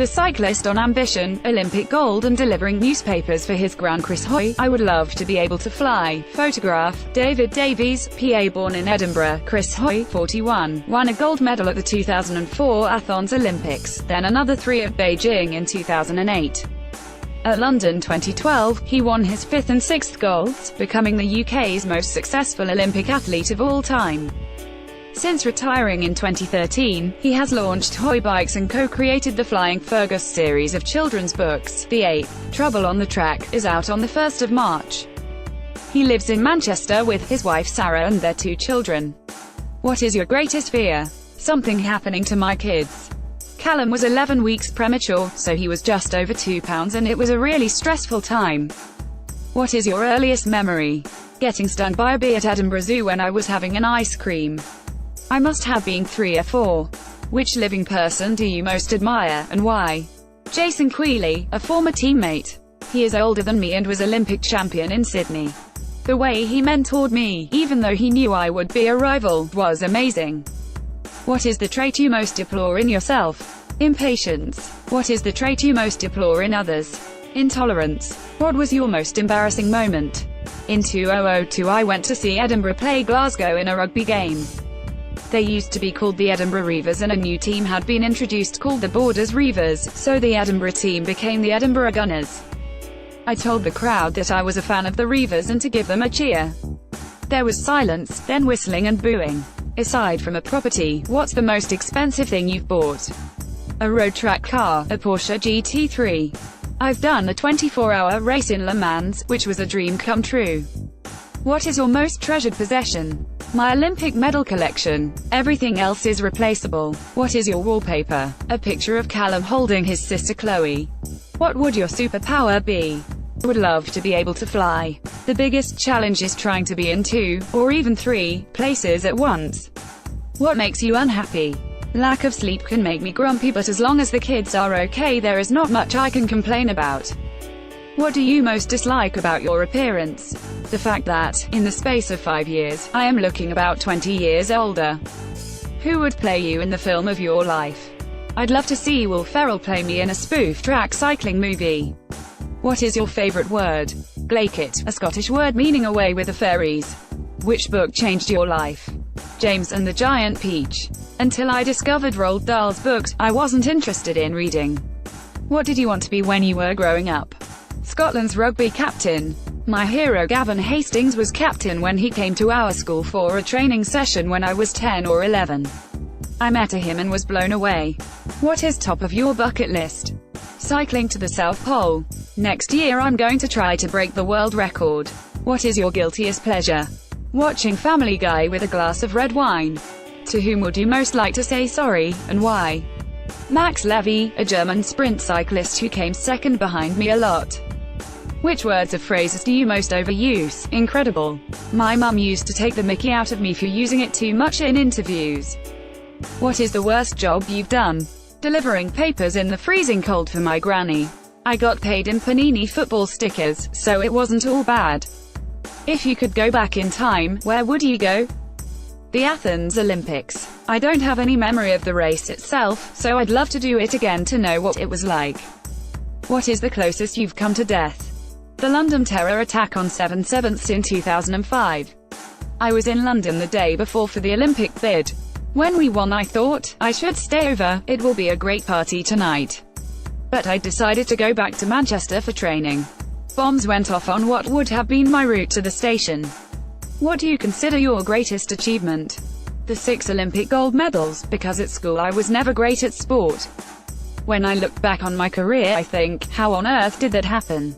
The cyclist on ambition, Olympic gold and delivering newspapers for his Grand Chris Hoy. I would love to be able to fly. Photograph, David Davies, PA, born in Edinburgh. Chris Hoy, 41, won a gold medal at the 2004 Athens Olympics, then another 3 at Beijing in 2008. At London 2012, he won his 5th and 6th golds, becoming the UK's most successful Olympic athlete of all time. Since retiring in 2013, he has launched Hoy Bikes and co-created the Flying Fergus series of children's books. The 8th, Trouble on the Track, is out on the 1st of March. He lives in Manchester with his wife Sarah and their 2 children. What is your greatest fear? Something happening to my kids. Callum was 11 weeks premature, so he was just over 2 pounds and it was a really stressful time. What is your earliest memory? Getting stung by a bee at Edinburgh Zoo when I was having an ice cream. I must have been 3 or 4. Which living person do you most admire, and why? Jason Quealy, a former teammate. He is older than me and was Olympic champion in Sydney. The way he mentored me, even though he knew I would be a rival, was amazing. What is the trait you most deplore in yourself? Impatience. What is the trait you most deplore in others? Intolerance. What was your most embarrassing moment? In 2002 I went to see Edinburgh play Glasgow in a rugby game. They used to be called the Edinburgh Reivers and a new team had been introduced called the Borders Reivers, so the Edinburgh team became the Edinburgh Gunners. I told the crowd that I was a fan of the Reivers and to give them a cheer. There was silence, then whistling and booing. Aside from a property, what's the most expensive thing you've bought? A road track car, a Porsche GT3. I've done a 24-hour race in Le Mans, which was a dream come true. What is your most treasured possession? My Olympic medal collection. Everything else is replaceable. What is your wallpaper? A picture of Callum holding his sister Chloe. What would your superpower be? I would love to be able to fly. The biggest challenge is trying to be in 2, or even 3, places at once. What makes you unhappy? Lack of sleep can make me grumpy, but as long as the kids are okay there is not much I can complain about. What do you most dislike about your appearance? The fact that, in the space of 5 years, I am looking about 20 years older. Who would play you in the film of your life? I'd love to see Will Ferrell play me in a spoof track cycling movie. What is your favorite word? Glaikit, a Scottish word meaning away with the fairies. Which book changed your life? James and the Giant Peach. Until I discovered Roald Dahl's books, I wasn't interested in reading. What did you want to be when you were growing up? Scotland's rugby captain. My hero Gavin Hastings was captain when he came to our school for a training session when I was 10 or 11. I met him and was blown away. What is top of your bucket list? Cycling to the South Pole. Next year I'm going to try to break the world record. What is your guiltiest pleasure? Watching Family Guy with a glass of red wine. To whom would you most like to say sorry, and why? Max Levy, a German sprint cyclist who came second behind me a lot. Which words or phrases do you most overuse? Incredible. My mum used to take the mickey out of me for using it too much in interviews. What is the worst job you've done? Delivering papers in the freezing cold for my granny. I got paid in Panini football stickers, so it wasn't all bad. If you could go back in time, where would you go? The Athens Olympics. I don't have any memory of the race itself, so I'd love to do it again to know what it was like. What is the closest you've come to death? The London terror attack on 7/7 in 2005. I was in London the day before for the Olympic bid. When we won I thought, I should stay over, it will be a great party tonight. But I decided to go back to Manchester for training. Bombs went off on what would have been my route to the station. What do you consider your greatest achievement? The 6 Olympic gold medals, because at school I was never great at sport. When I look back on my career I think, how on earth did that happen?